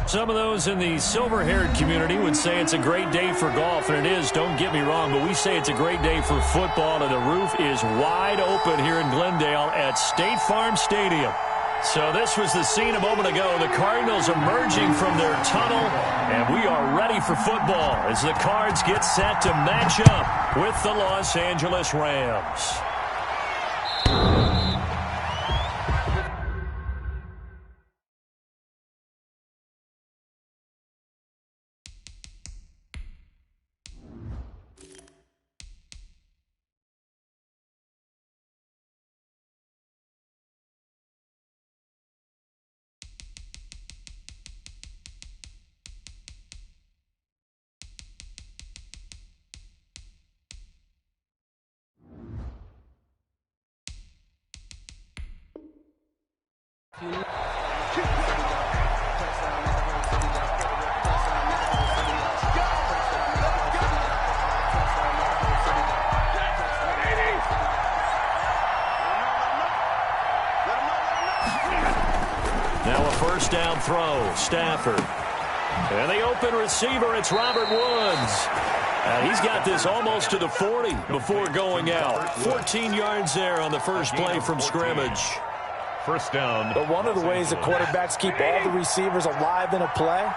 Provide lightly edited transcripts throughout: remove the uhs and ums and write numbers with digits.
Some of those in the silver-haired community would say it's a great day for golf, and it is, don't get me wrong, but we say it's a great day for football, and the roof is wide open here in Glendale at State Farm Stadium. So this was the scene a moment ago. The Cardinals emerging from their tunnel, and we are ready for football as the Cards get set to match up with the Los Angeles Rams. Now a first down throw, Stafford. And the open receiver, it's Robert Woods. He's got this almost to the 40 before going out. 14 yards there on the first play from scrimmage. First down. But one of the ways the quarterbacks keep all the receivers alive in a play,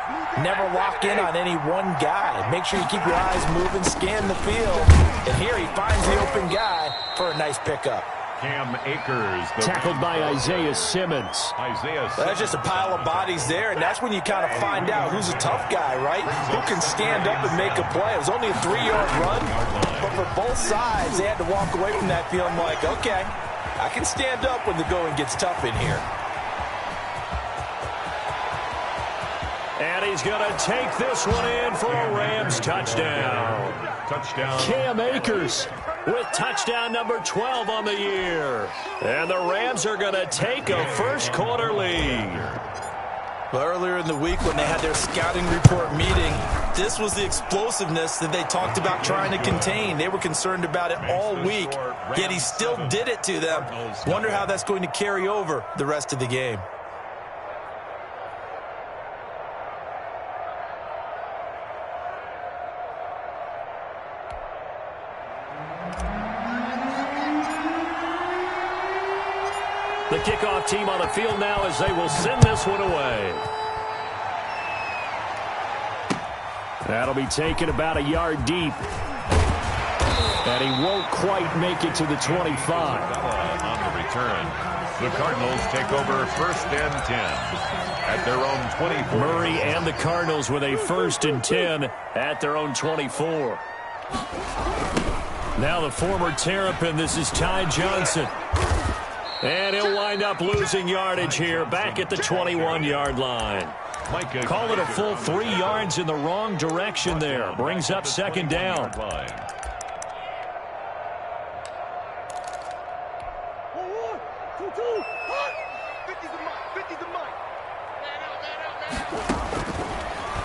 never lock in on any one guy. Make sure you keep your eyes moving, scan the field. And here he finds the open guy for a nice pickup. Cam Akers. Tackled by Isaiah Simmons. That's just a pile of bodies there, and that's when you kind of find out who's a tough guy, right? Who can stand up and make a play. It was only a 3-yard run, but for both sides, they had to walk away from that feeling like, okay, I can stand up when the going gets tough in here. And he's going to take this one in for a Rams touchdown. Touchdown. Cam Akers with touchdown number 12 on the year. And the Rams are going to take a first-quarter lead. Well, earlier in the week when they had their scouting report meeting, this was the explosiveness that they talked about trying to contain. They were concerned about it all week, yet he still did it to them. Wonder how that's going to carry over the rest of the game. The kickoff team on the field now as they will send this one away. That'll be taken about a yard deep. And he won't quite make it to the 25. On the return, the Cardinals take over first and 10 at their own 24. Murray and the Cardinals with a first and 10 at their own 24. Now the former Terrapin, this is Ty Johnson. And he'll wind up losing yardage here back at the 21-yard line. Call it a full 3 yards in the wrong direction there. Brings up second down.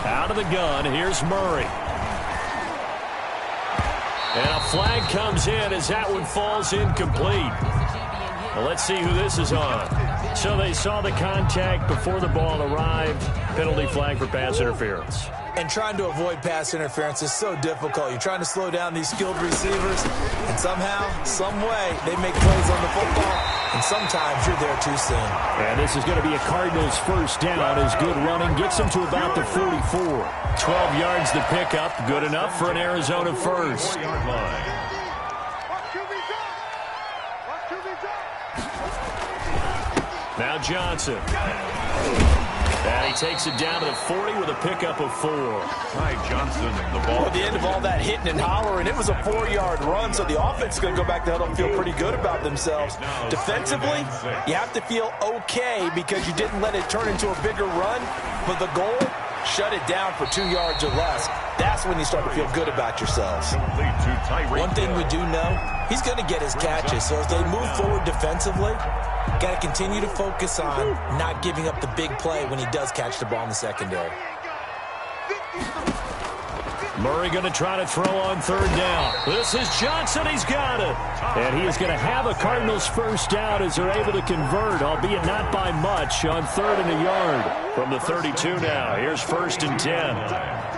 Out of the gun, here's Murray. And a flag comes in as that one falls incomplete. Well, let's see who this is on. So they saw the contact before the ball arrived. Penalty flag for pass interference. And trying to avoid pass interference is so difficult. You're trying to slow down these skilled receivers, and somehow, some way, they make plays on the football, and sometimes you're there too soon. And this is going to be a Cardinals first down as good running gets them to about the 44. 12 yards to pick up. Good enough for an Arizona first. Now Johnson. And he takes it down to the 40 with a pickup of 4. Ty Johnson, the ball. At the end of all that hitting and hollering, it was a 4-yard run, so the offense is going to go back to huddle and feel pretty good about themselves. Defensively, you have to feel okay because you didn't let it turn into a bigger run, but the goal, shut it down for 2 yards or less. That's when you start to feel good about yourselves. One thing we do know, he's going to get his catches, so as they move forward defensively, got to continue to focus on not giving up the big play when he does catch the ball in the secondary. Murray going to try to throw on third down. This is Johnson. He's got it. And he is going to have a Cardinals first down as they're able to convert, albeit not by much, on 3rd and a yard. From the 32 now, here's 1st and 10.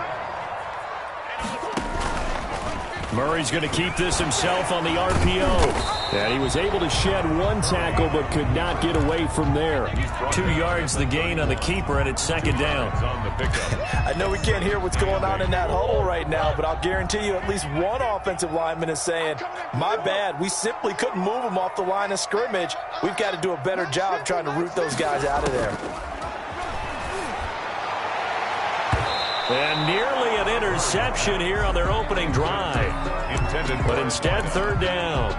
Murray's going to keep this himself on the RPO. And he was able to shed one tackle but could not get away from there. 2 yards the gain on the keeper, and it's 2nd down. I know we can't hear what's going on in that huddle right now, but I'll guarantee you at least one offensive lineman is saying, my bad, we simply couldn't move them off the line of scrimmage. We've got to do a better job trying to root those guys out of there. And nearly an interception here on their opening drive. But instead, 3rd down.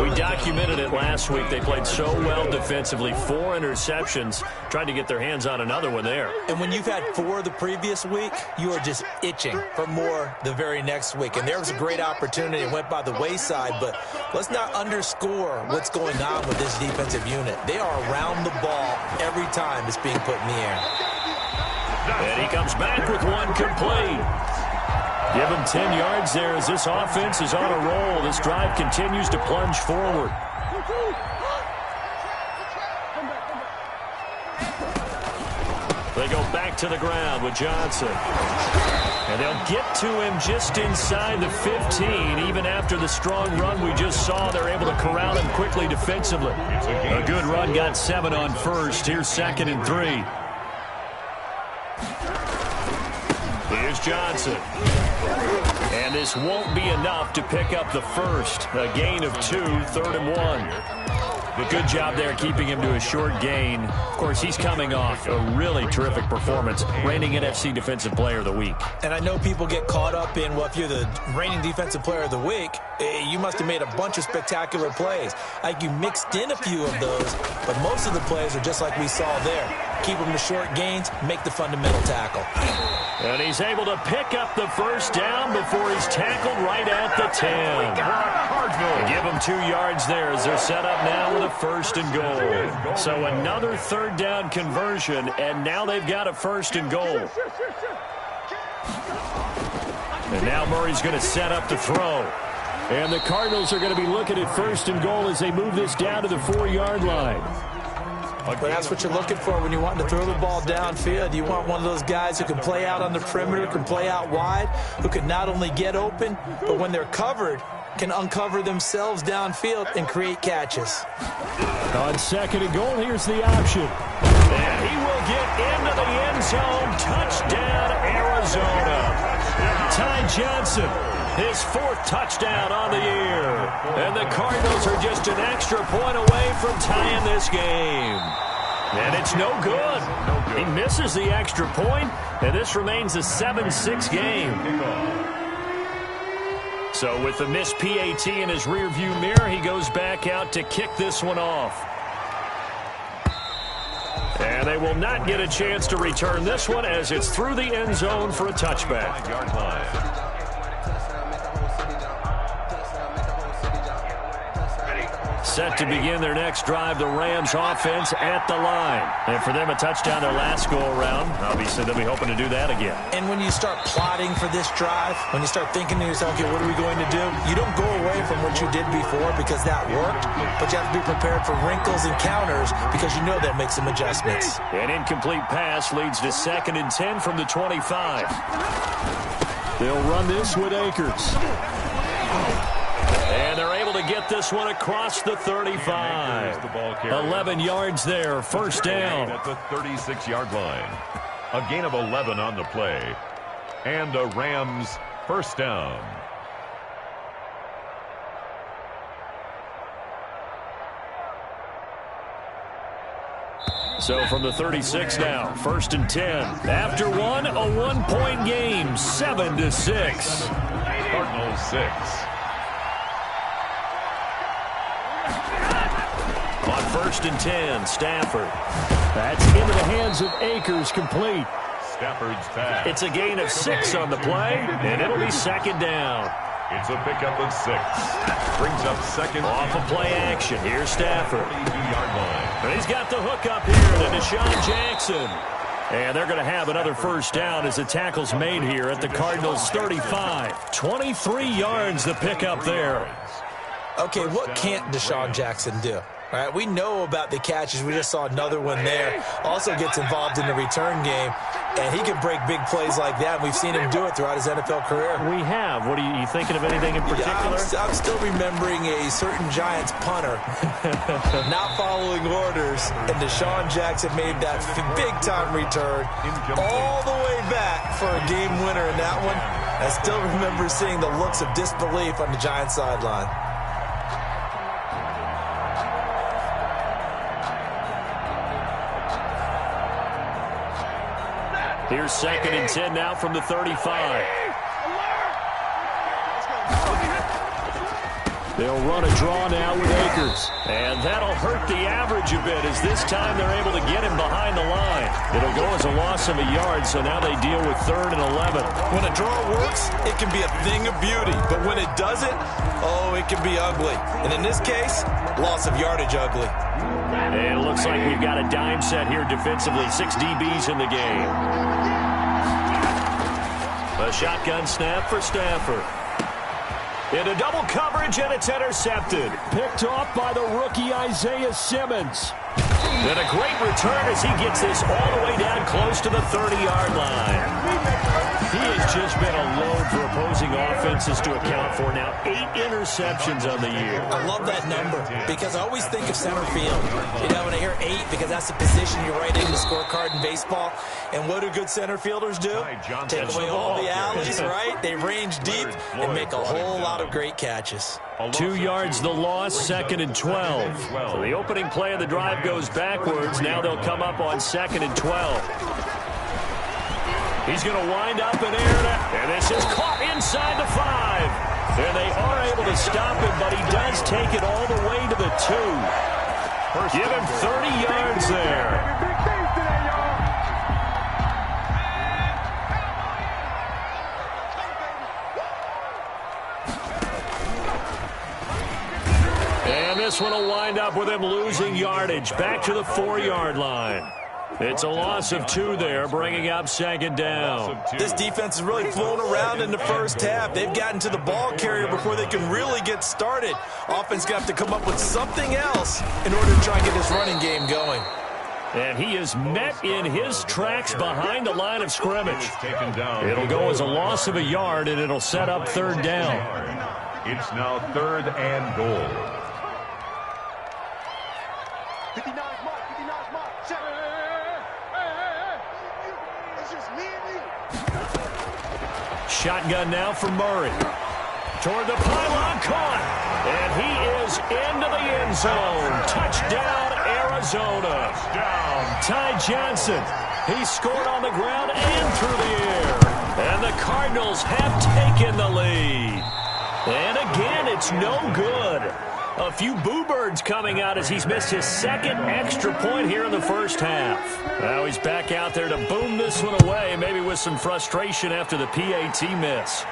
We documented it last week. They played so well defensively. 4 interceptions. Tried to get their hands on another one there. And when you've had 4 the previous week, you are just itching for more the very next week. And there was a great opportunity. It went by the wayside. But let's not underscore what's going on with this defensive unit. They are around the ball every time it's being put in the air. And he comes back with one complete. Give him 10 yards there as this offense is on a roll. This drive continues to plunge forward. They go back to the ground with Johnson. And they'll get to him just inside the 15. Even after the strong run we just saw, they're able to corral him quickly defensively. A good run got 7 on first. Here's 2nd and 3. Here's Johnson. And this won't be enough to pick up the first. A gain of 2, 3rd and 1. Good job there keeping him to a short gain. Of course, he's coming off a really terrific performance, reigning NFC Defensive Player of the Week. And I know people get caught up in, well, if you're the reigning Defensive Player of the Week, you must have made a bunch of spectacular plays. Like you mixed in a few of those, but most of the plays are just like we saw there. Keep them to short gains, make the fundamental tackle. And he's able to pick up the first down before he's tackled right at the 10. Give him 2 yards there as they're set up now with a 1st and goal. So another 3rd down conversion, and now they've got a 1st and goal. And now Murray's going to set up to throw. And the Cardinals are going to be looking at 1st and goal as they move this down to the 4-yard line. But that's what you're looking for when you're wanting to throw the ball downfield. You want one of those guys who can play out on the perimeter, can play out wide, who can not only get open, but when they're covered, can uncover themselves downfield and create catches. On 2nd and goal, here's the option. And he will get into the end zone. Touchdown, Arizona. Ty Johnson, his 4th touchdown on the year. And the Cardinals are just an extra point away from tying this game. And it's no good. He misses the extra point, and this remains a 7-6 game. So with the missed PAT in his rearview mirror, he goes back out to kick this one off. And they will not get a chance to return this one as it's through the end zone for a touchback. Set to begin their next drive, the Rams offense at the line. And for them, a touchdown their last go-around. Obviously, they'll be hoping to do that again. And when you start plotting for this drive, when you start thinking to yourself, okay, what are we going to do? You don't go away from what you did before because that worked, but you have to be prepared for wrinkles and counters because you know they'll make some adjustments. An incomplete pass leads to 2nd and 10 from the 25. They'll run this with Akers. And they're able to get this one across the 35. 11 yards there, 1st down. At the 36-yard line. A gain of 11 on the play. And a Rams 1st down. So from the 36 now, 1st and 10. After one, a 1-point game, 7-6. Cardinals 6. On 1st and 10, Stafford. That's into the hands of Akers, complete. Stafford's pass. It's a gain of 6 on the play, and it'll be 2nd down. It's a pickup of 6. Brings up 2nd. Off of play action. Here's Stafford. 32-yard line. And he's got the hook up here to Deshaun Jackson. And they're going to have another first down as the tackle's made here at the Cardinals' 35. 23 yards to pick up there. Okay, what can't Deshaun Jackson do? All right, we know about the catches. We just saw another one there. Also gets involved in the return game, and he can break big plays like that. We've seen him do it throughout his NFL career. We have. What are you thinking of anything in particular? Yeah, I'm still remembering a certain Giants punter not following orders, and Deshaun Jackson made that big-time return all the way back for a game winner in that one. I still remember seeing the looks of disbelief on the Giants sideline. Here's 2nd and 10 now from the 35. They'll run a draw now with Akers. And that'll hurt the average a bit as this time they're able to get him behind the line. It'll go as a loss of a yard, so now they deal with 3rd and 11. When a draw works, it can be a thing of beauty. But when it doesn't, oh, it can be ugly. And in this case, loss of yardage ugly. And it looks like we've got a dime set here defensively. 6 DBs in the game. A shotgun snap for Stafford. Into double coverage, and it's intercepted. Picked off by the rookie Isaiah Simmons. And a great return as he gets this all the way down close to the 30-yard line. He has just been a load for opposing offenses to account for. Now 8 interceptions on the year. I love that number because I always think of center field. You know, when I hear 8, because that's the position you write in the scorecard in baseball. And what do good center fielders do? Take away all the alleys, right? They range deep and make a whole lot of great catches. 2 yards the loss, 2nd and 12. So the opening play of the drive goes backwards. Now they'll come up on 2nd and 12. He's going to wind up in air, and this is caught inside the 5. And they are able to stop him, but he does take it all the way to the 2. Give him 30 yards there. And this one will wind up with him losing yardage back to the 4-yard line. It's a loss of 2 there, bringing up 2nd down. This defense has really flown around in the first half. They've gotten to the ball carrier before they can really get started. Offense going to have to come up with something else in order to try and get this running game going. And he is met in his tracks behind the line of scrimmage. It'll go as a loss of a yard, and it'll set up 3rd down. It's now 3rd and goal. 59 mark. Shotgun now for Murray. Toward the pylon, caught. And he is into the end zone. Touchdown, Arizona. Ty Johnson. He scored on the ground and through the air. And the Cardinals have taken the lead. And again, it's no good. A few boo birds coming out as he's missed his 2nd extra point here in the first half. Now he's back out there to boom this one away, maybe with some frustration after the PAT miss.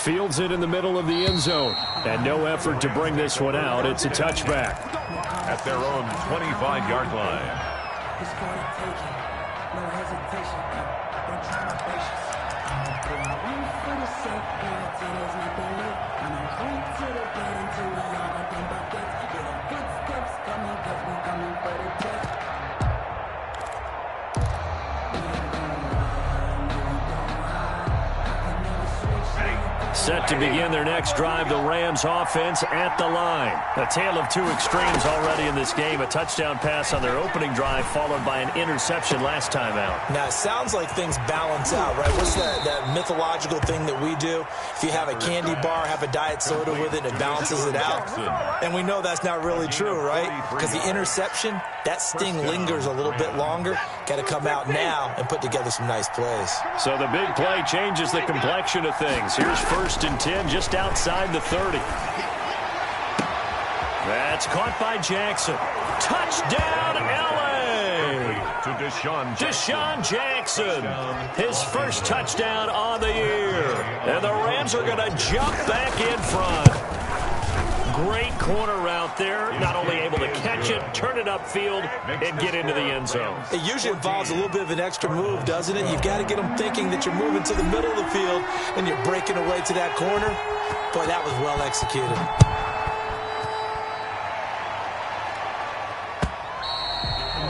Fields it in the middle of the end zone. And no effort to bring this one out. It's a touchback. At their own 25-yard line. Set to begin their next drive, the Rams offense at the line. A tale of 2 extremes already in this game. A touchdown pass on their opening drive followed by an interception last time out. Now, it sounds like things balance out, right? What's that mythological thing that we do? If you have a candy bar, have a diet soda with it, it balances it out. And we know that's not really true, right? Because the interception, that sting lingers a little bit longer. Got to come out now and put together some nice plays. So the big play changes the complexion of things. Here's 1st and 10 just outside the 30. That's caught by Jackson. Touchdown, L.A. To Deshaun Jackson. His first touchdown on the year. And the Rams are going to jump back in front. Great corner route there. Not only able to catch it, turn it upfield, and get into the end zone. It usually involves a little bit of an extra move, doesn't it? You've got to get them thinking that you're moving to the middle of the field and you're breaking away to that corner. Boy, that was well executed.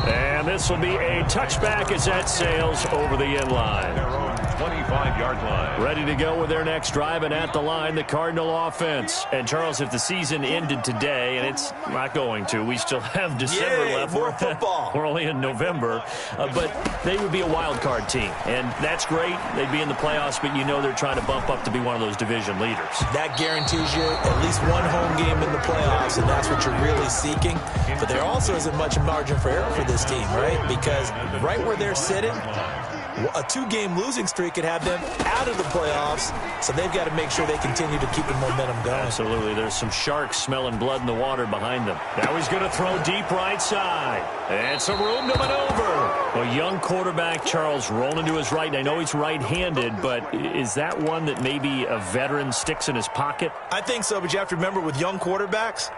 And this will be a touchback as that sails over the end line. Their own 25-yard line. Ready to go with their next drive, and at the line, the Cardinal offense. And, Charles, if the season ended today, and it's not going to, we still have December left. More football. We're only in November. But they would be a wild card team, and that's great. They'd be in the playoffs, but you know they're trying to bump up to be one of those division leaders. That guarantees you at least one home game in the playoffs, and that's what you're really seeking. But there also isn't much margin for error for this team, right? Because right where they're sitting, a 2-game losing streak could have them out of the playoffs, so they've got to make sure they continue to keep the momentum going. Absolutely. There's some sharks smelling blood in the water behind them. Now he's going to throw deep right side. And some room to maneuver. A young quarterback, Charles, rolling to his right. I know he's right-handed, but is that one that maybe a veteran sticks in his pocket? I think so, but you have to remember with young quarterbacks,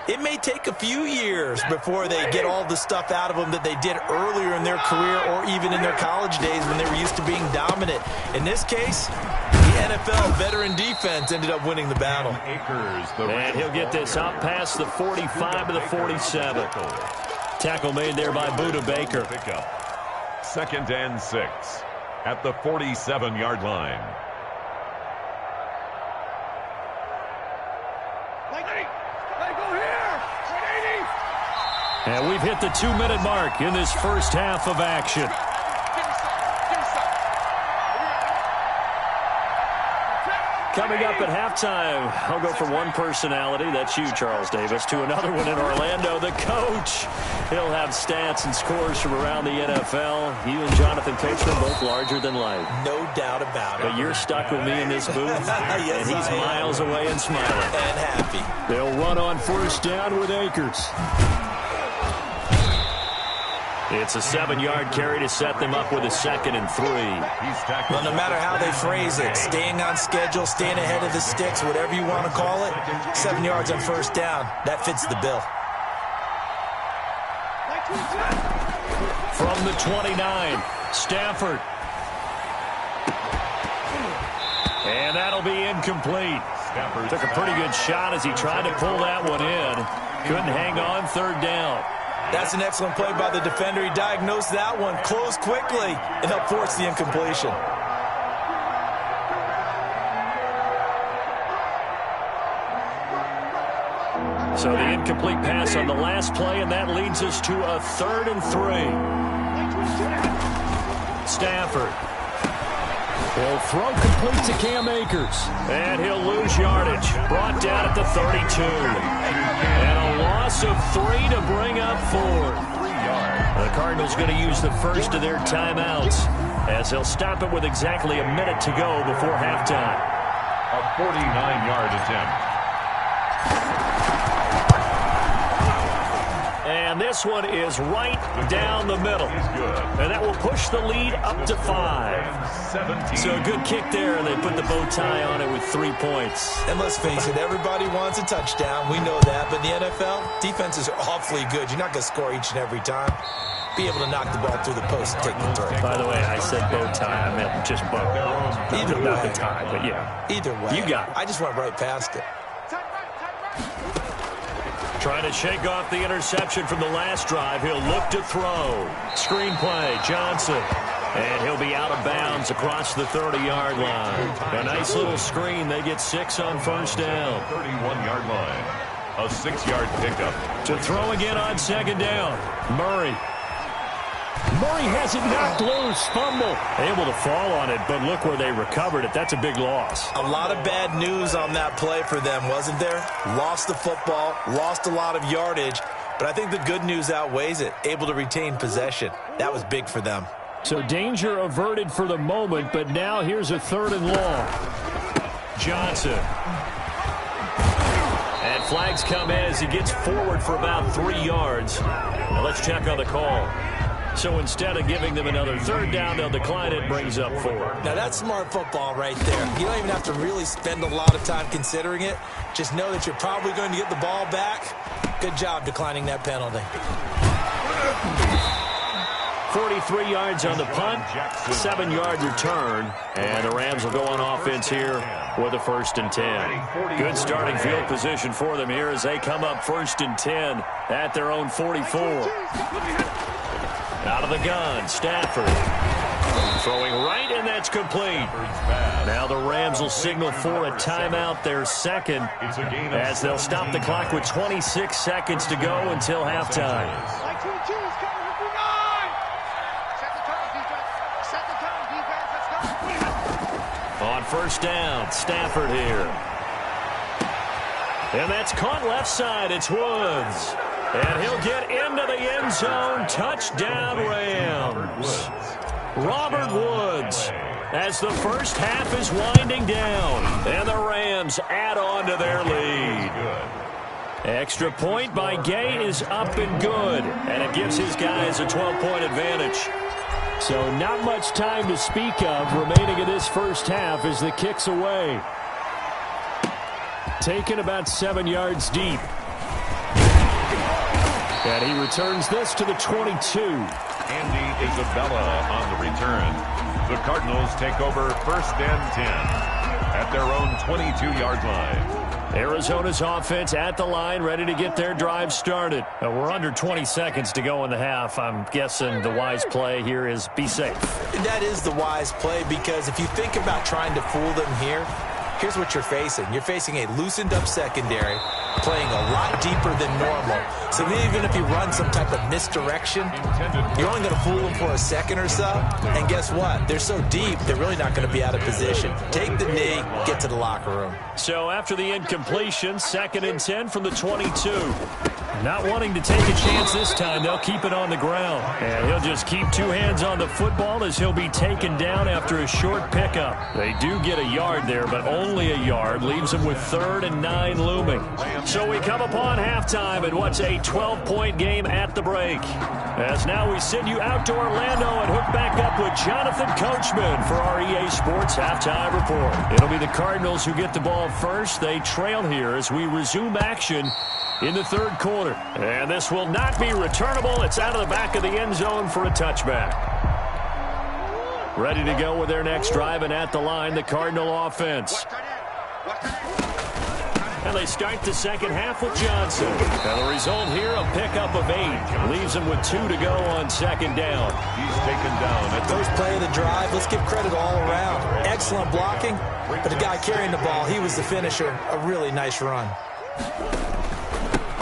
it may take a few years before they get all the stuff out of them that they did earlier in their career or even in their college days when they were used to being dominant. In this case, the NFL veteran defense ended up winning the battle. And he'll get this out past the 45 to the 47. Tackle made there by Budda Baker. 2nd and 6 at the 47-yard line. And we've hit the 2-minute mark in this first half of action. Coming up at halftime, I'll go from one personality, that's you, Charles Davis, to another one in Orlando, the coach. He'll have stats and scores from around the NFL. You and Jonathan Coachman both larger than life. No doubt about it. But you're stuck with me in this booth, yes, and he's miles away and smiling. And happy. They'll run on first down with Akers. It's a 7-yard carry to set them up with a 2nd and 3. Well, no matter how they phrase it, staying on schedule, staying ahead of the sticks, whatever you want to call it, 7 yards on first down, that fits the bill. From the 29, Stafford. And that'll be incomplete. Took a pretty good shot as he tried to pull that one in. Couldn't hang on 3rd down. That's an excellent play by the defender. He diagnosed that one, closed quickly, and helped force the incompletion. So the incomplete pass on the last play, and that leads us to a 3rd and 3. Stafford. He'll throw complete to Cam Akers. And he'll lose yardage. Brought down at the 32. And a loss of 3 to bring up 4. The Cardinals going to use the first of their timeouts as they'll stop it with exactly a minute to go before halftime. A 49-yard attempt. And this one is right down the middle. And that will push the lead up to 5. So a good kick there, and they put the bow tie on it with 3 points. And let's face it, everybody wants a touchdown. We know that. But in the NFL, defenses are awfully good. You're not going to score each and every time. Be able to knock the ball through the post and take the throw. By the way, I said bow tie. I meant just bow. Either way. Not the tie, but yeah. Either way. You got it. I just went right past it. Trying to shake off the interception from the last drive. He'll look to throw. Screen play, Johnson. And he'll be out of bounds across the 30-yard line. A nice little screen. They get 6 on first down. 31-yard line. A 6-yard pickup. To throw again on 2nd down. Murray. Murray has it knocked loose. Fumble. Able to fall on it, but look where they recovered it. That's a big loss. A lot of bad news on that play for them, wasn't there? Lost the football, lost a lot of yardage, but I think the good news outweighs it. Able to retain possession. That was big for them. So danger averted for the moment, but now here's a 3rd and long. Johnson. And flags come in as he gets forward for about 3 yards. Now let's check on the call. So instead of giving them another third down, they'll decline it, brings up 4. Now, that's smart football right there. You don't even have to really spend a lot of time considering it. Just know that you're probably going to get the ball back. Good job declining that penalty. 43 yards on the punt, 7-yard return, and the Rams will go on offense here with a 1st and 10. Good starting field position for them here as they come up 1st and 10 at their own 44. Out of the gun, Stafford. Throwing right, and that's complete. Now the Rams will signal for a timeout, their second, as they'll stop the clock with 26 seconds to go until halftime. On 1st down, Stafford here. And that's caught left side. It's Woods. And he'll get into the end zone. Touchdown, Rams. Robert Woods, as the first half is winding down. And the Rams add on to their lead. Extra point by Gay is up and good. And it gives his guys a 12-point advantage. So not much time to speak of remaining in this first half as the kick's away. Taken about 7 yards deep. And he returns this to the 22. Andy Isabella on the return. The Cardinals take over 1st and 10 at their own 22-yard line. Arizona's offense at the line, ready to get their drive started. We're under 20 seconds to go in the half. I'm guessing the wise play here is be safe. That is the wise play, because if you think about trying to fool them here, here's what you're facing. You're facing a loosened-up secondary, playing a lot deeper than normal. So even if you run some type of misdirection, you're only going to fool them for a second or so. And guess what? They're so deep, they're really not going to be out of position. Take the knee, get to the locker room. So after the incompletion, 2nd and 10 from the 22. Not wanting to take a chance this time, they'll keep it on the ground. And he'll just keep 2 hands on the football as he'll be taken down after a short pickup. They do get a yard there, but only a yard. Leaves them with 3rd and 9 looming. So we come upon halftime in what's a 12-point game at the break. As now we send you out to Orlando and hook back up with Jonathan Coachman for our EA Sports Halftime Report. It'll be the Cardinals who get the ball first. They trail here as we resume action in the 3rd quarter. And this will not be returnable. It's out of the back of the end zone for a touchback. Ready to go with their next drive, and at the line, the Cardinal offense. And they start the second half with Johnson. And the result here, a pickup of 8. Leaves them with 2 to go on 2nd down. He's taken down at the First play of the drive. Let's give credit all around. Excellent blocking, but the guy carrying the ball, he was the finisher. A really nice run.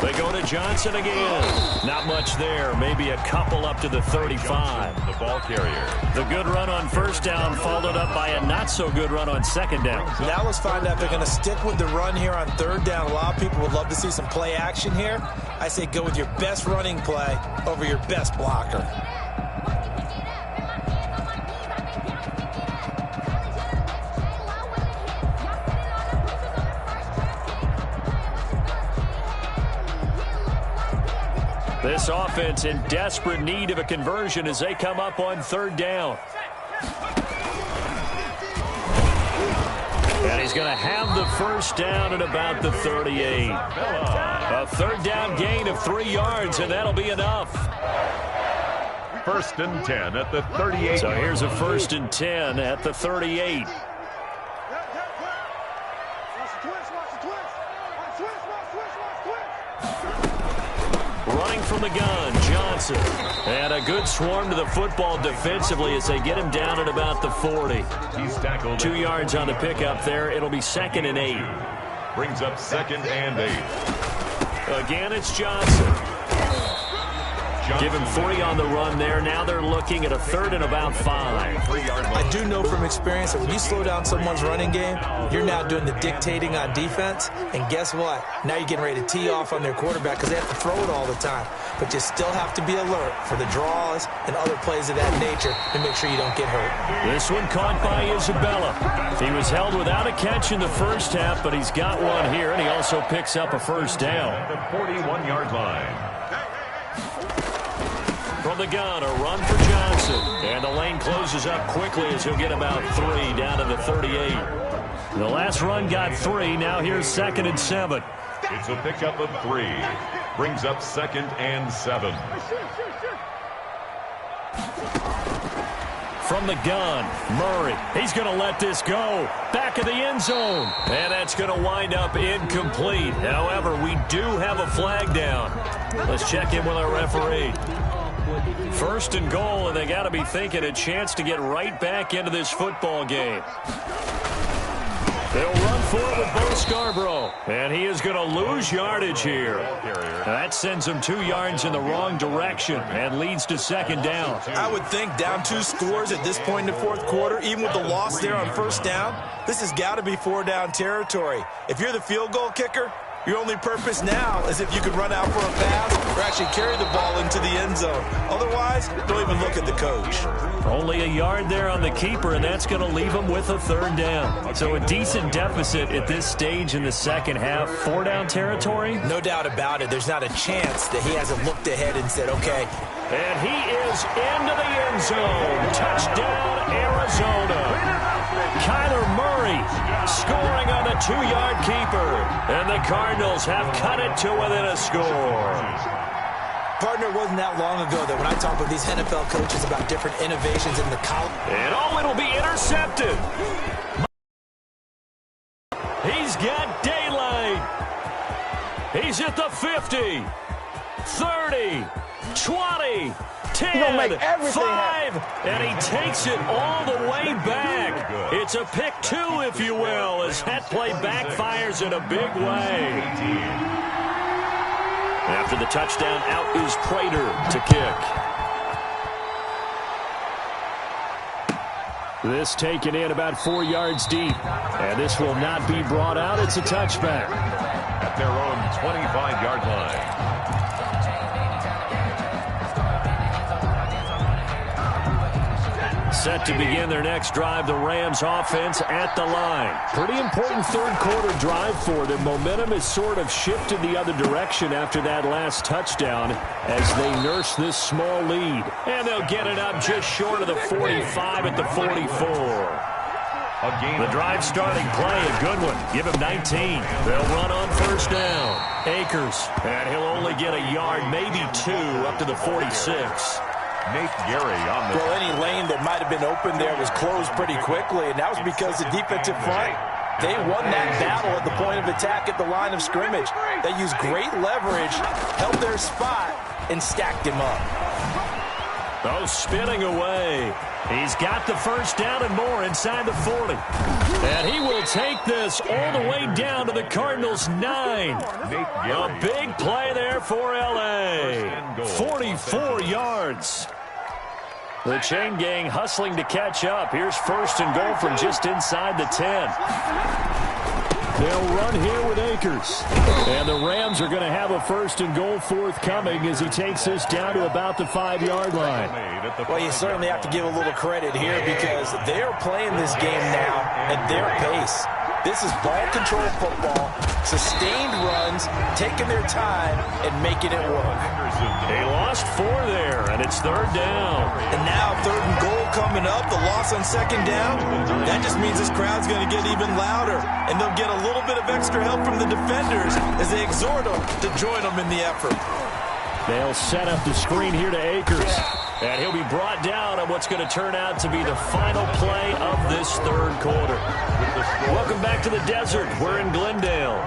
They go to Johnson again. Not much there. Maybe a couple up to the 35. the ball carrier. The good run on 1st down followed up by a not-so-good run on 2nd down. Now let's find out if they're going to stick with the run here on 3rd down. A lot of people would love to see some play action here. I say go with your best running play over your best blocker. This offense in desperate need of a conversion as they come up on 3rd down. And he's going to have the 1st down at about the 38. A 3rd down gain of 3 yards, and that'll be enough. 1st and 10 at the 38. So here's a 1st and 10 at the 38. Running from the gun, Johnson. And a good swarm to the football defensively as they get him down at about the 40. He's tackled. 2 yards on the pickup there. It'll be 2nd and 8. Brings up 2nd and 8. Again, it's Johnson. Give him 3 on the run there. Now they're looking at a 3rd and about 5. I do know from experience that when you slow down someone's running game, you're now doing the dictating on defense. And guess what? Now you're getting ready to tee off on their quarterback because they have to throw it all the time. But you still have to be alert for the draws and other plays of that nature to make sure you don't get hurt. This one caught by Isabella. He was held without a catch in the first half, but he's got one here, and he also picks up a 1st down. At the 41-yard line. From the gun, a run for Johnson. And the lane closes up quickly as he'll get about 3 down to the 38. The last run got 3. Now here's 2nd and 7. It's a pickup of 3. Brings up 2nd and 7. From the gun, Murray. He's going to let this go. Back of the end zone. And that's going to wind up incomplete. However, we do have a flag down. Let's check in with our referee. 1st and goal, and they got to be thinking a chance to get right back into this football game. They'll run for it with Bo Scarborough. And he is going to lose yardage here. That sends him 2 yards in the wrong direction and leads to 2nd down. I would think down 2 scores at this point in the 4th quarter, even with the loss there on 1st down, this has got to be 4-down territory. If you're the field goal kicker, your only purpose now is if you could run out for a pass or actually carry the ball into the end zone. Otherwise, don't even look at the coach. Only a yard there on the keeper, and that's going to leave him with a 3rd down. So a decent deficit at this stage in the 2nd half. 4-down territory? No doubt about it. There's not a chance that he hasn't looked ahead and said, okay. And he is into the end zone. Touchdown, Arizona. Kyler Murray scoring on the 2-yard keeper. And the Cardinals have cut it to within a score. Partner, it wasn't that long ago that when I talk with these NFL coaches about different innovations in the college. And it'll be intercepted. He's got daylight. He's at the 50, 30, 20, 10, 5, and he takes it all the way back. It's a pick 2, if you will, as that play backfires in a big way. After the touchdown, out is Prater to kick. This taken in about 4 yards deep, and this will not be brought out. It's a touchback. At their own 25-yard line. Set to begin their next drive, the Rams offense at the line. Pretty important 3rd quarter drive for them. Momentum has sort of shifted the other direction after that last touchdown as they nurse this small lead. And they'll get it up just short of the 45 at the 44. The drive starting play, a good one. Give him 19. They'll run on 1st down. Akers, and he'll only get a yard, maybe 2, up to the 46. Nate Gerry on the... Well, any lane that might have been open there was closed pretty quickly, and that was because the defensive front, they won that battle at the point of attack at the line of scrimmage. They used great leverage, held their spot, and stacked him up. Oh, spinning away. He's got the 1st down and more inside the 40. And he will take this all the way down to the Cardinals' 9. A big play there for L.A. 44 yards. The chain gang hustling to catch up. Here's 1st and goal from just inside the 10. They'll run here with Akers. And the Rams are going to have a 1st and goal forthcoming as he takes this down to about the 5-yard line. Well, you certainly have to give a little credit here because they're playing this game now at their pace. This is ball control football, sustained runs, taking their time, and making it work. They lost 4 there, and it's 3rd down. And now 3rd and goal coming up, the loss on 2nd down. That just means this crowd's going to get even louder, and they'll get a little bit of extra help from the defenders as they exhort them to join them in the effort. They'll set up the screen here to Akers. And he'll be brought down on what's going to turn out to be the final play of this 3rd quarter. Welcome back to the desert. We're in Glendale.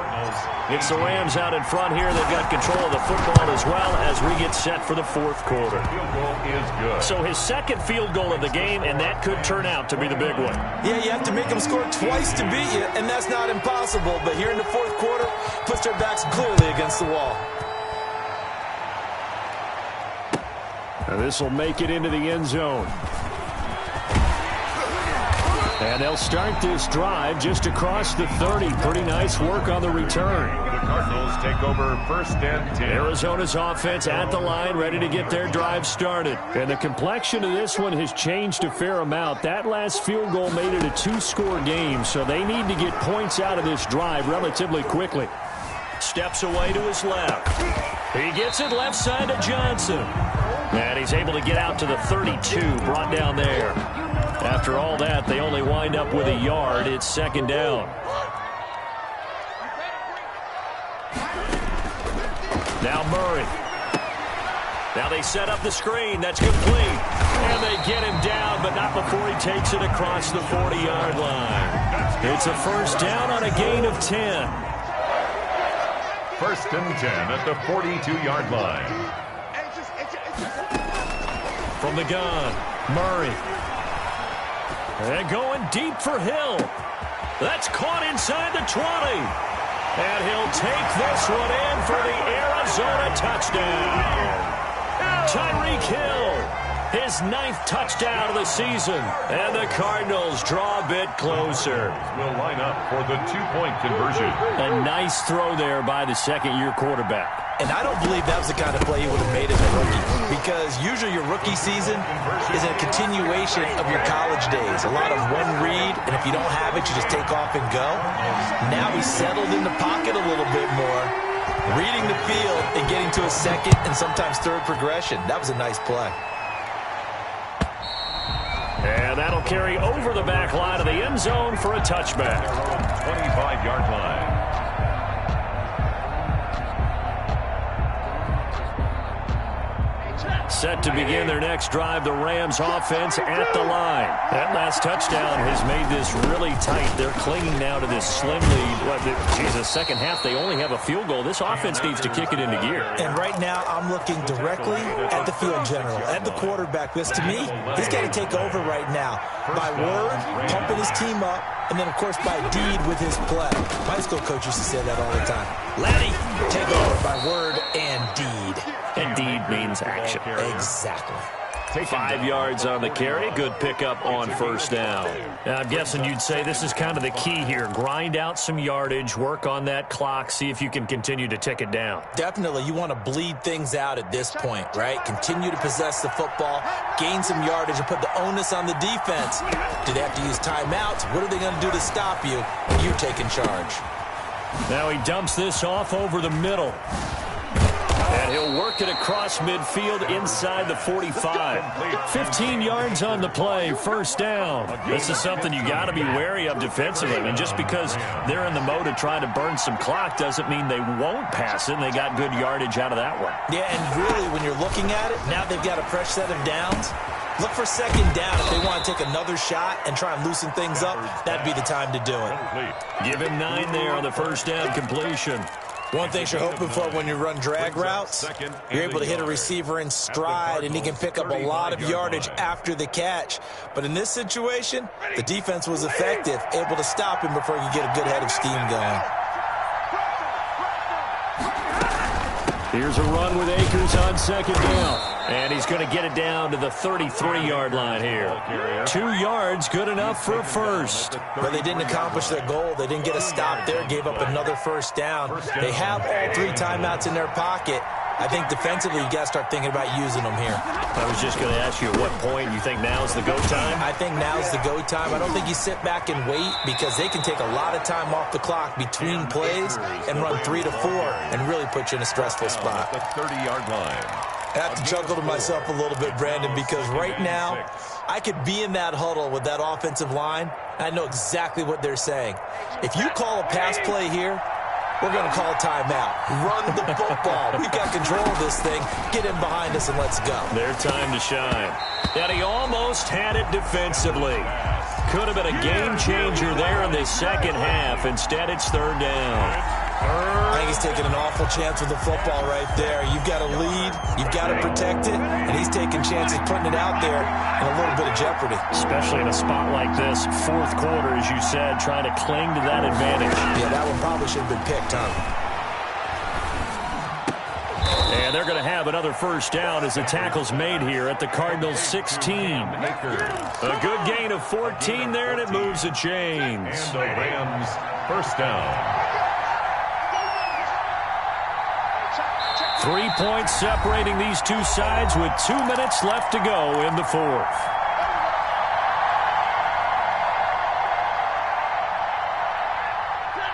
It's the Rams out in front here. They've got control of the football as well as we get set for the 4th quarter. So his 2nd field goal of the game, and that could turn out to be the big one. Yeah, you have to make them score twice to beat you, and that's not impossible. But here in the 4th quarter, puts their backs clearly against the wall. And this will make it into the end zone. And they'll start this drive just across the 30. Pretty nice work on the return. The Cardinals take over 1st and 10. Arizona's offense at the line, ready to get their drive started. And the complexion of this one has changed a fair amount. That last field goal made it a 2-score game, so they need to get points out of this drive relatively quickly. Steps away to his left. He gets it left side to Johnson. And he's able to get out to the 32, brought down there. After all that, they only wind up with a yard. It's second down. Now Murray. Now they set up the screen. That's complete. And they get him down, but not before he takes it across the 40-yard line. It's a first down on a gain of 10. First and 10 at the 42-yard line. From the gun, Murray. And going deep for Hill. That's caught inside the 20. And he'll take this one in for the Arizona touchdown. Tyreek Hill, his 9th touchdown of the season. And the Cardinals draw a bit closer. Will line up for the 2-point conversion. A nice throw there by the second-year quarterback. And I don't believe that was the kind of play he would have made as a rookie, because usually your rookie season is a continuation of your college days. A lot of one read, and if you don't have it, you just take off and go. Now he's settled in the pocket a little bit more, reading the field and getting to a second and sometimes third progression. That was a nice play. And that'll carry over the back line of the end zone for a touchback. 25-yard line. Set to begin their next drive, the Rams offense at the line. That last touchdown has made this really tight. They're clinging now to this slim lead. The second half, they only have a field goal. This offense needs to kick it into gear. And right now, I'm looking directly at the field general, at the quarterback. Because to me, he's got to take over right now. By word, pumping his team up, and then, of course, by deed with his play. My school coach used to say that all the time. Laddie, take over by word and deed. And deed means action. Exactly. 5 yards on the carry. Good pickup on first down. Now, I'm guessing you'd say this is kind of the key here. Grind out some yardage, work on that clock, see if you can continue to tick it down. Definitely. You want to bleed things out at this point, right? Continue to possess the football, gain some yardage, and put the onus on the defense. Do they have to use timeouts? What are they going to do to stop you? You taking charge. Now he dumps this off over the middle. And he'll work it across midfield inside the 45. 15 yards on the play, first down. This is something you got to be wary of defensively. And just because they're in the mode of trying to burn some clock doesn't mean they won't pass it. And they got good yardage out of that one. Yeah, and really, when you're looking at it, now they've got a fresh set of downs. Look for second down. If they want to take another shot and try and loosen things up, that'd be the time to do it. Give him 9 there on the first down completion. One thing you're hoping for when you run drag routes, you're able to hit a receiver in stride, and he can pick up a lot of yardage after the catch. But in this situation, the defense was effective, able to stop him before he could get a good head of steam going. Here's a run with Akers on second down. And he's going to get it down to the 33-yard line here. 2 yards, good enough for a first. But they didn't accomplish their goal. They didn't get a stop there, gave up another first down. They have all 3 timeouts in their pocket. I think defensively, you got to start thinking about using them here. I was just going to ask you at what point you think now's the go time? I think now's the go time. I don't think you sit back and wait, because they can take a lot of time off the clock between plays and run 3 to 4 and really put you in a stressful spot. The 30-yard line. I have to chuckle to myself a little bit, Brandon, because right now I could be in that huddle with that offensive line. I know exactly what they're saying. If you call a pass play here, we're going to call a timeout. Run the football. We've got control of this thing. Get in behind us and let's go. Their time to shine. And he almost had it defensively. Could have been a game changer there in the second half. Instead, it's third down. I think he's taking an awful chance with the football right there. You've got to lead, you've got to protect it, and he's taking chances putting it out there in a little bit of jeopardy. Especially in a spot like this, fourth quarter, as you said, trying to cling to that advantage. Yeah, that one probably should have been picked, huh? And they're going to have another first down as the tackle's made here at the Cardinals' 16. A good gain of 14 there, and it moves the chains. And the Rams, first down. 3 points separating these two sides with 2 minutes left to go in the fourth.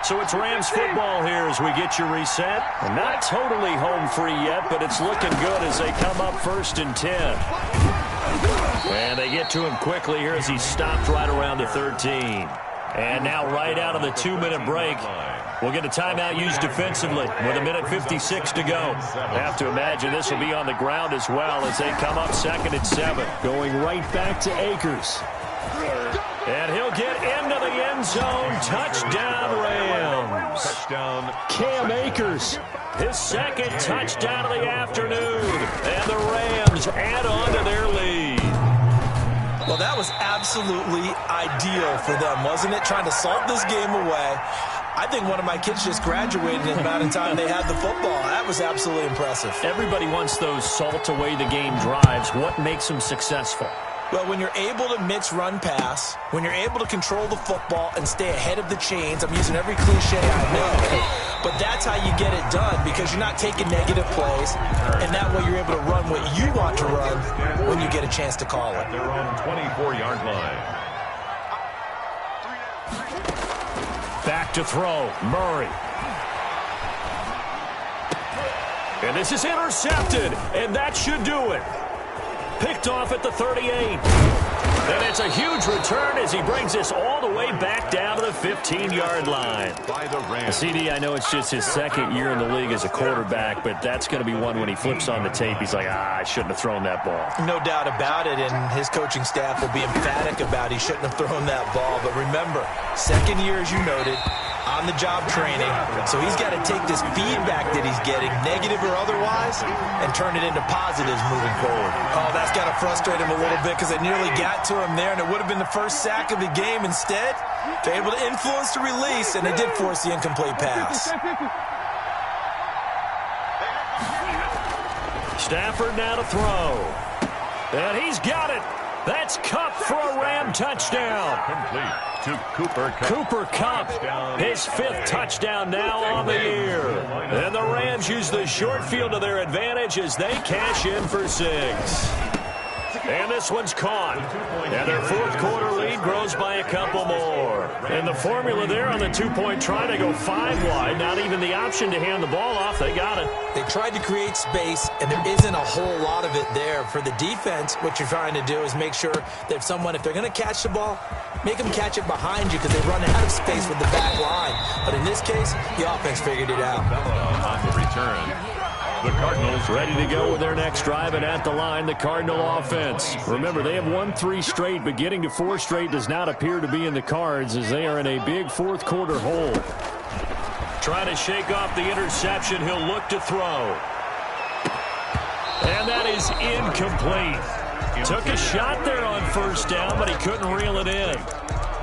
So it's Rams football here as we get you reset. And not totally home free yet, but it's looking good as they come up 1st and 10. And they get to him quickly here as he stopped right around the 13. And now right out of the 2-minute break, we'll get a timeout used defensively with 1:56 to go. I have to imagine this will be on the ground as well as they come up 2nd and 7. Going right back to Akers. And he'll get into the end zone. Touchdown, Rams. Touchdown. Cam Akers, his 2nd touchdown of the afternoon. And the Rams add on to their lead. Well, that was absolutely ideal for them, wasn't it? Trying to salt this game away. I think one of my kids just graduated in the amount of time they had the football. That was absolutely impressive. Everybody wants those salt away the game drives. What makes them successful? Well, when you're able to mix run pass, when you're able to control the football and stay ahead of the chains, I'm using every cliche I know, but that's how you get it done because you're not taking negative plays, and that way you're able to run what you want to run when you get a chance to call it. Their own 24-yard line. Back to throw, Murray. And this is intercepted, and that should do it. Picked off at the 38. And it's a huge return as he brings this all the way back down to the 15-yard line. By the Rams. CD, I know it's just his 2nd year in the league as a quarterback, but that's going to be one when he flips on the tape. He's like, I shouldn't have thrown that ball. No doubt about it, and his coaching staff will be emphatic about he shouldn't have thrown that ball. But remember, 2nd year, as you noted, on-the-job training, so he's got to take this feedback that he's getting, negative or otherwise, and turn it into positives moving forward. Oh, that's got to frustrate him a little bit because they nearly got to him there, and it would have been the first sack of the game. Instead, they're able to influence the release, and they did force the incomplete pass. Stafford now to throw. And he's got it. That's Kupp for a Ram touchdown. Complete to Cooper Kupp. Cooper Kupp, his 5th touchdown now on the year. And the Rams use the short field to their advantage as they cash in for 6. And this one's caught. And their 4th quarter lead grows by a couple more. And the formula there on the 2-point try to go 5 wide. Not even the option to hand the ball off. They got it. They tried to create space, and there isn't a whole lot of it there. For the defense, what you're trying to do is make sure that if they're going to catch the ball, make them catch it behind you because they run out of space with the back line. But in this case, the offense figured it out. On the return. The Cardinals Ready to go with their next drive, and at the line, the Cardinal offense. Remember, they have won 3 straight, but getting to 4 straight does not appear to be in the cards as they are in a big 4th quarter hole. Trying to shake off the interception. He'll look to throw. And that is incomplete. Took a shot there on 1st down, but he couldn't reel it in.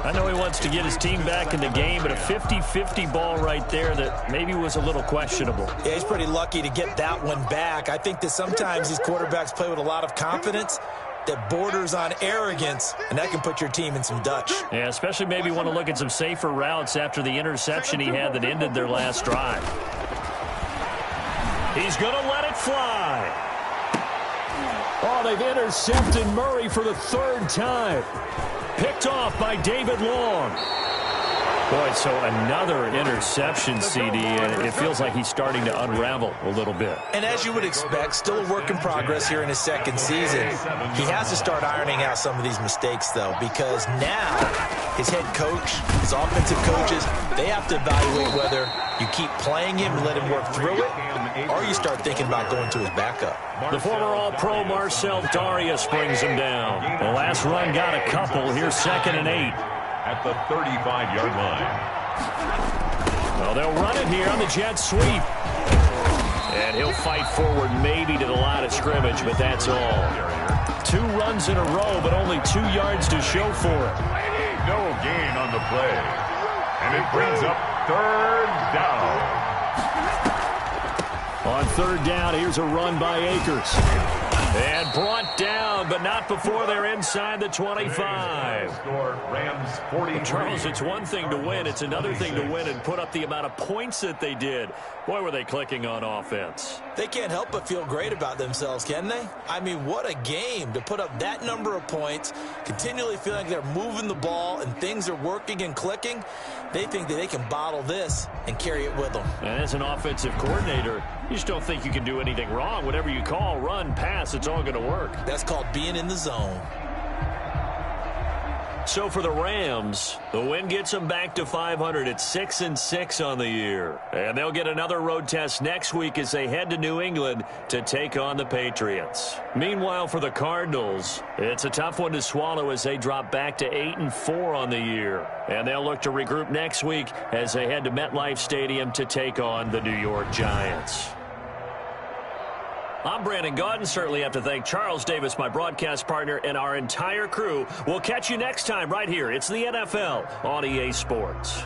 I know he wants to get his team back in the game, but a 50-50 ball right there that maybe was a little questionable. Yeah, he's pretty lucky to get that one back. I think that sometimes these quarterbacks play with a lot of confidence that borders on arrogance, and that can put your team in some Dutch. Yeah, especially maybe want to look at some safer routes after the interception he had that ended their last drive. He's going to let it fly. Oh, they've intercepted Murray for the 3rd time. Picked off by David Long. Boy, so another interception, CD, and it feels like he's starting to unravel a little bit. And as you would expect, still a work in progress here in his 2nd season. He has to start ironing out some of these mistakes, though, because now his head coach, his offensive coaches, they have to evaluate whether you keep playing him and let him work through it, or you start thinking about going to his backup. The former All-Pro Marcel Darius brings him down. The last run got a couple. Here's 2nd and 8. At the 35-yard line. Well, they'll run it here on the jet sweep. And he'll fight forward maybe to the line of scrimmage, but that's all. 2 runs in a row, but only 2 yards to show for it. No gain on the play. And it brings up 3rd down. On 3rd down, here's a run by Akers. And brought down, but not before they're inside the 25. Rams 43. Charles, it's one thing to win. It's another thing to win and put up the amount of points that they did. Boy, were they clicking on offense. They can't help but feel great about themselves, can they? I mean, what a game to put up that number of points, continually feeling like they're moving the ball and things are working and clicking. They think that they can bottle this and carry it with them. And as an offensive coordinator, you just don't think you can do anything wrong. Whatever you call, run, pass, it's all going to work. That's called being in the zone. So for the Rams, the win gets them back to 500 at 6-6 on the year. And they'll get another road test next week as they head to New England to take on the Patriots. Meanwhile, for the Cardinals, it's a tough one to swallow as they drop back to 8-4 on the year. And they'll look to regroup next week as they head to MetLife Stadium to take on the New York Giants. I'm Brandon Gaudin. Certainly have to thank Charles Davis, my broadcast partner, and our entire crew. We'll catch you next time right here. It's the NFL on EA Sports.